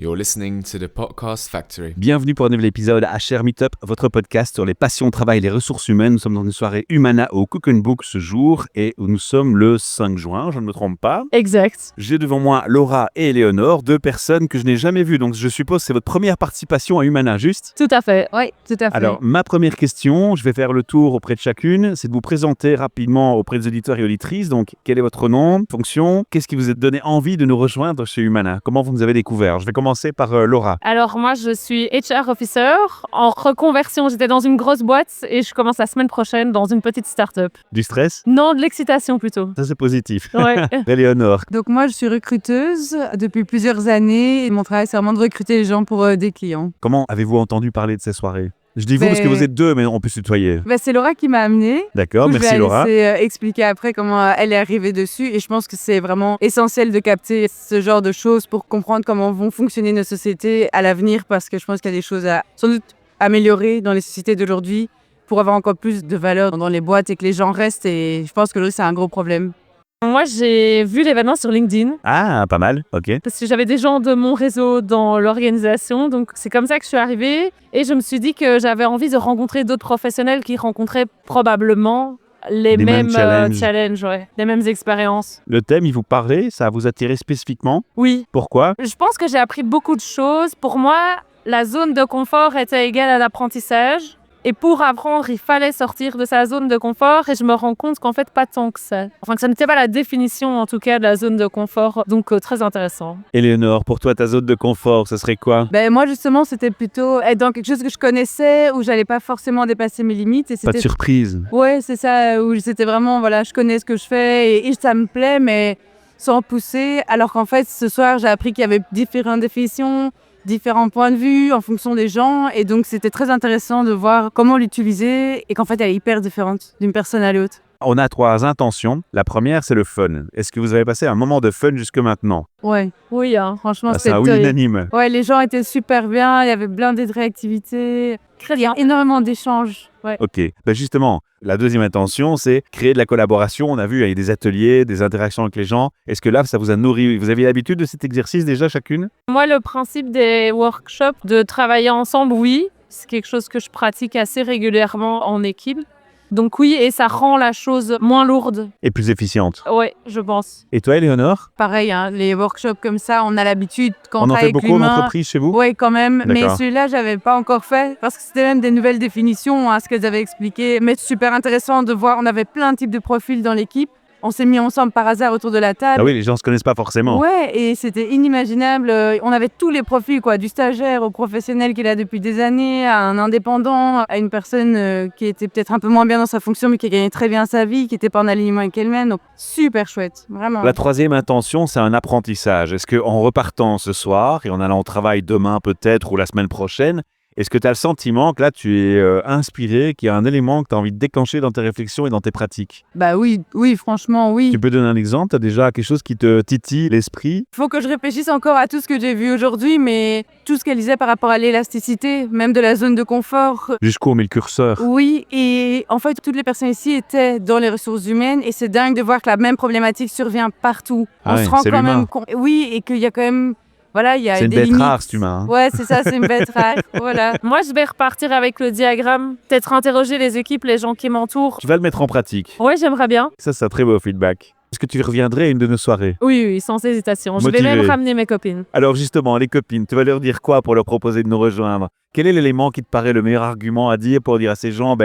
You're listening to the Podcast Factory. Bienvenue pour un nouvel épisode HR Meetup, votre podcast sur les passions, travail et les ressources humaines. Nous sommes dans une soirée Humana au Cook & Book ce jour et nous sommes le 5 juin, je ne me trompe pas. Exact. J'ai devant moi Laura et Éléonore, deux personnes que je n'ai jamais vues. Donc je suppose que c'est votre première participation à Humana, juste ? Tout à fait, oui, tout à fait. Alors, ma première question, je vais faire le tour auprès de chacune, c'est de vous présenter rapidement auprès des auditeurs et auditrices. Donc, quel est votre nom, fonction ? Qu'est-ce qui vous a donné envie de nous rejoindre chez Humana ? Comment vous nous avez découvert ? Je vais commencer par Laura. Alors moi, je suis HR Officer. En reconversion, j'étais dans une grosse boîte et je commence la semaine prochaine dans une petite start-up. Du stress ? Non, de l'excitation plutôt. Ça, c'est positif. Ouais. Éléonore. Donc moi, je suis recruteuse depuis plusieurs années et mon travail, c'est vraiment de recruter les gens pour des clients. Comment avez-vous entendu parler de ces soirées ? Je dis vous parce que vous êtes deux, mais on peut se tutoyer. C'est Laura qui m'a amenée. D'accord, merci Laura. Je vais laisser expliquer après comment elle est arrivée dessus et je pense que c'est vraiment essentiel de capter ce genre de choses pour comprendre comment vont fonctionner nos sociétés à l'avenir parce que je pense qu'il y a des choses à sans doute améliorer dans les sociétés d'aujourd'hui pour avoir encore plus de valeur dans les boîtes et que les gens restent et je pense que aujourd'hui c'est un gros problème. Moi, j'ai vu l'événement sur LinkedIn Ah, pas mal, ok. parce que j'avais des gens de mon réseau dans l'organisation. Donc, c'est comme ça que je suis arrivée et je me suis dit que j'avais envie de rencontrer d'autres professionnels qui rencontraient probablement les mêmes challenges, les mêmes expériences. Le thème, il vous parlait, ça vous attirait spécifiquement ? Oui. Pourquoi ? Je pense que j'ai appris beaucoup de choses. Pour moi, la zone de confort était égale à l'apprentissage. Et pour apprendre, il fallait sortir de sa zone de confort et je me rends compte qu'en fait, pas tant que ça. Enfin, que ça n'était pas la définition, en tout cas, de la zone de confort. Donc, très intéressant. Éléonore, pour toi, ta zone de confort, ce serait quoi ? Moi, justement, c'était plutôt être dans quelque chose que je connaissais, où j'allais pas forcément dépasser mes limites. Et Pas de c'était... surprise. Ouais, c'est ça, où c'était vraiment, je connais ce que je fais et ça me plaît, mais sans pousser. Alors qu'en fait, ce soir, j'ai appris qu'il y avait différentes définitions, différents points de vue en fonction des gens. Et donc, c'était très intéressant de voir comment l'utiliser et qu'en fait, elle est hyper différente d'une personne à l'autre. On a 3 intentions. La première, c'est le fun. Est-ce que vous avez passé un moment de fun jusque maintenant ? Ouais, Oui, franchement, C'est un oui unanime. Ouais, les gens étaient super bien, il y avait blindé de réactivité. Il y a énormément d'échanges. Ouais. Ok. Justement, la deuxième intention, c'est créer de la collaboration. On a vu, il y a des ateliers, des interactions avec les gens. Est-ce que là, ça vous a nourri ? Vous aviez l'habitude de cet exercice déjà chacune ? Moi, le principe des workshops, de travailler ensemble, oui. C'est quelque chose que je pratique assez régulièrement en équipe. Donc oui, et ça rend la chose moins lourde. Et plus efficiente. Ouais, je pense. Et toi, Éléonore ? Pareil, les workshops comme ça, on a l'habitude quand On en travaille fait avec beaucoup en l'humain. entreprise chez vous ? Oui, quand même. D'accord. Mais celui-là, j'avais pas encore fait parce que c'était même des nouvelles définitions à ce qu'elles avaient expliqué. Mais c'est super intéressant de voir. On avait plein de types de profils dans l'équipe. On s'est mis ensemble par hasard autour de la table. Ah oui, les gens ne se connaissent pas forcément. Ouais, et c'était inimaginable. On avait tous les profils, du stagiaire au professionnel qui est là depuis des années, à un indépendant, à une personne qui était peut-être un peu moins bien dans sa fonction, mais qui gagnait très bien sa vie, qui n'était pas en alignement avec elle-même. Donc, super chouette, vraiment. La troisième intention, c'est un apprentissage. Est-ce qu'en repartant ce soir et en allant au travail demain peut-être ou la semaine prochaine, est-ce que tu as le sentiment que là, tu es inspiré, qu'il y a un élément que tu as envie de déclencher dans tes réflexions et dans tes pratiques ? Oui, franchement, oui. Tu peux donner un exemple ? Tu as déjà quelque chose qui te titille l'esprit ? Il faut que je réfléchisse encore à tout ce que j'ai vu aujourd'hui, mais tout ce qu'elle disait par rapport à l'élasticité, même de la zone de confort. Jusqu'où on met le curseur ? Oui, et en fait, toutes les personnes ici étaient dans les ressources humaines et c'est dingue de voir que la même problématique survient partout. Ah ouais, se rend c'est quand l'humain. même compte. Oui, et qu'il y a quand même... il y a C'est une des bête limites. rare, cet humain. Ouais, c'est ça, c'est une bête rare. Voilà. Moi, je vais repartir avec le diagramme. Peut-être interroger les équipes, les gens qui m'entourent. Tu vas le mettre en pratique. Ouais, j'aimerais bien. Ça, c'est un très beau feedback. Est-ce que tu reviendrais à une de nos soirées ? Oui, sans hésitation. Je vais Motivé. même ramener mes copines. Alors justement, les copines, tu vas leur dire quoi pour leur proposer de nous rejoindre ? Quel est l'élément qui te paraît le meilleur argument à dire pour dire à ces gens,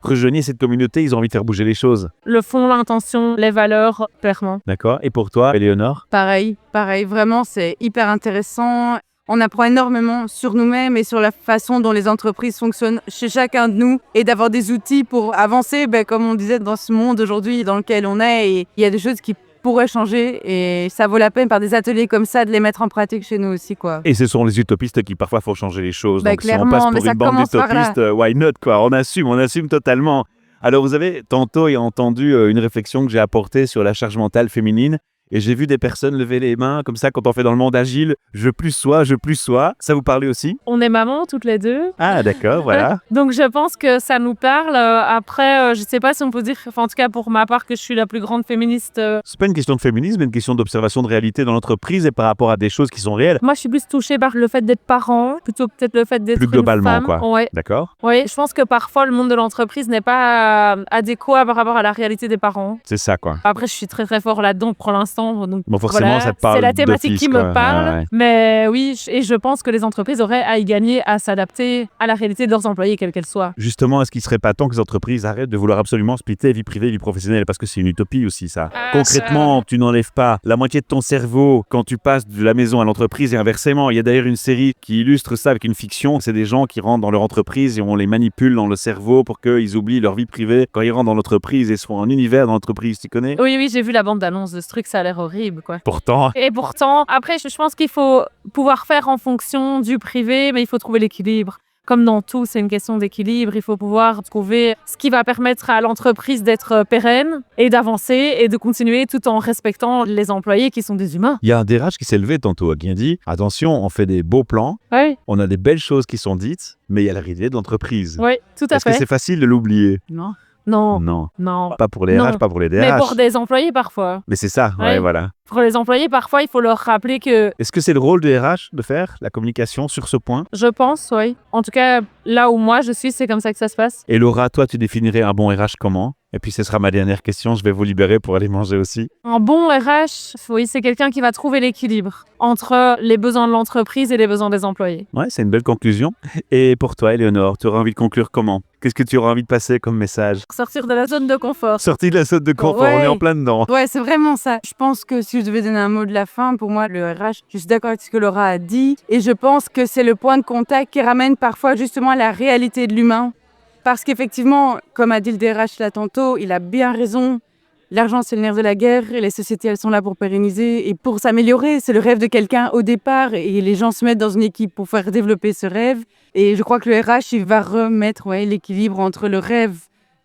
rejoignez cette communauté, ils ont envie de faire bouger les choses. Le fond, l'intention, les valeurs, clairement. D'accord ? Et pour toi, Éléonore ? Pareil, vraiment, c'est hyper intéressant. On apprend énormément sur nous-mêmes et sur la façon dont les entreprises fonctionnent chez chacun de nous et d'avoir des outils pour avancer, comme on disait, dans ce monde aujourd'hui dans lequel on est. Et il y a des choses qui pourraient changer et ça vaut la peine par des ateliers comme ça de les mettre en pratique chez nous aussi, quoi. Et ce sont les utopistes qui parfois font changer les choses. Donc si on clairement, passe mais pour ça une bande commence par là. d'utopistes, why not, quoi ? On assume totalement. Alors vous avez tantôt entendu une réflexion que j'ai apportée sur la charge mentale féminine. et j'ai vu des personnes lever les mains comme ça quand on fait dans le monde agile, je plus sois. Ça vous parlait aussi? On est maman toutes les deux. Ah d'accord, voilà. Donc je pense que ça nous parle. Après, je sais pas si on peut dire, enfin en tout cas pour ma part, que je suis la plus grande féministe. C'est pas une question de féminisme, mais une question d'observation de réalité dans l'entreprise et par rapport à des choses qui sont réelles. Moi, je suis plus touchée par le fait d'être parent, plutôt que peut-être le fait d'être Plus globalement, une femme. quoi. Ouais. D'accord? Oui, je pense que parfois le monde de l'entreprise n'est pas adéquat par rapport à la réalité des parents. C'est ça, quoi. Après, je suis très très fort là-dedans pour l'instant. Donc Bon, forcément, voilà, ça te parle c'est la thématique d'office, qui quoi. me parle. Ouais. Mais oui, et je pense que les entreprises auraient à y gagner, à s'adapter à la réalité de leurs employés, quelle qu'elle soit. Justement, est-ce qu'il serait pas temps que les entreprises arrêtent de vouloir absolument splitter vie privée et vie professionnelle? Parce que c'est une utopie aussi, ça. Concrètement, tu n'enlèves pas la moitié de ton cerveau quand tu passes de la maison à l'entreprise et inversement. Il y a d'ailleurs une série qui illustre ça avec une fiction. C'est des gens qui rentrent dans leur entreprise et on les manipule dans le cerveau pour qu'ils oublient leur vie privée quand ils rentrent dans l'entreprise et sont en univers dans l'entreprise. Tu connais? Oui, j'ai vu la bande-annonce de ce truc, ça a l'air horrible, quoi. Pourtant, Et pourtant, après, je pense qu'il faut pouvoir faire en fonction du privé, mais il faut trouver l'équilibre. Comme dans tout, c'est une question d'équilibre. Il faut pouvoir trouver ce qui va permettre à l'entreprise d'être pérenne et d'avancer et de continuer tout en respectant les employés qui sont des humains. il y a un DRH qui s'est levé tantôt, qui a dit « Attention, on fait des beaux plans, Oui, on a des belles choses qui sont dites, mais il y a la réalité de l'entreprise. oui, tout à Est-ce que fait. c'est facile de l'oublier? Non. Non, Non. non. Pas pour les Non. RH, pas pour les DRH. Mais pour des employés, parfois. Mais c'est ça, ouais, Ouais. voilà. Pour les employés, parfois, il faut leur rappeler que, Est-ce que c'est le rôle des RH de faire la communication sur ce point? je pense, oui. En tout cas, là où moi je suis, c'est comme ça que ça se passe. Et Laura, toi, tu définirais un bon RH comment? Et puis ce sera ma dernière question, je vais vous libérer pour aller manger aussi. Un bon RH, oui, c'est quelqu'un qui va trouver l'équilibre entre les besoins de l'entreprise et les besoins des employés. Ouais, c'est une belle conclusion. Et pour toi, Éléonore, tu auras envie de conclure comment? Qu'est-ce que tu auras envie de passer comme message? Sortir de la zone de confort. Sortie de la zone de confort, Ouais. on est en plein dedans. Ouais, c'est vraiment ça. Je pense que si je devais donner un mot de la fin, pour moi, le RH, je suis d'accord avec ce que Laura a dit. Et je pense que c'est le point de contact qui ramène parfois justement à la réalité de l'humain. Parce qu'effectivement, comme a dit le DRH là tantôt, il a bien raison. L'argent, c'est le nerf de la guerre et les sociétés, elles sont là pour pérenniser et pour s'améliorer. C'est le rêve de quelqu'un au départ et les gens se mettent dans une équipe pour faire développer ce rêve. Et je crois que le RH, il va remettre l'équilibre entre le rêve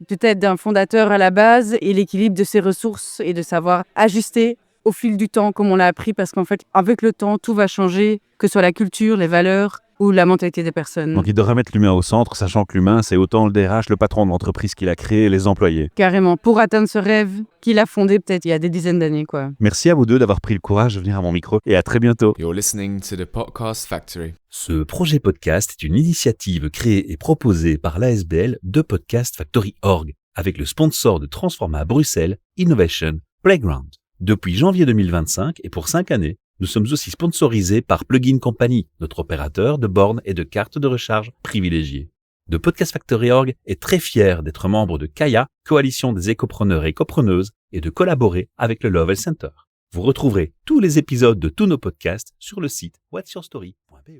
peut-être d'un fondateur à la base et l'équilibre de ses ressources et de savoir ajuster au fil du temps comme on l'a appris parce qu'en fait, avec le temps, tout va changer, que ce soit la culture, les valeurs ou la mentalité des personnes. Donc il doit remettre l'humain au centre, sachant que l'humain, c'est autant le DRH, le patron de l'entreprise qu'il a créé, et les employés. Carrément, pour atteindre ce rêve qu'il a fondé peut-être il y a des dizaines d'années, quoi. Merci à vous deux d'avoir pris le courage de venir à mon micro et à très bientôt. You're listening to the Podcast Factory. Ce projet podcast est une initiative créée et proposée par l'ASBL de Podcast Factory Org, avec le sponsor de Transforma Bruxelles Innovation Playground. Depuis janvier 2025 et pour 5 années, nous sommes aussi sponsorisés par Plugin Company, notre opérateur de bornes et de cartes de recharge privilégiés. De Podcast Factory Org est très fier d'être membre de Kaya, coalition des écopreneurs et écopreneuses, et de collaborer avec le Lovell Center. Vous retrouverez tous les épisodes de tous nos podcasts sur le site whatsyourstory.be.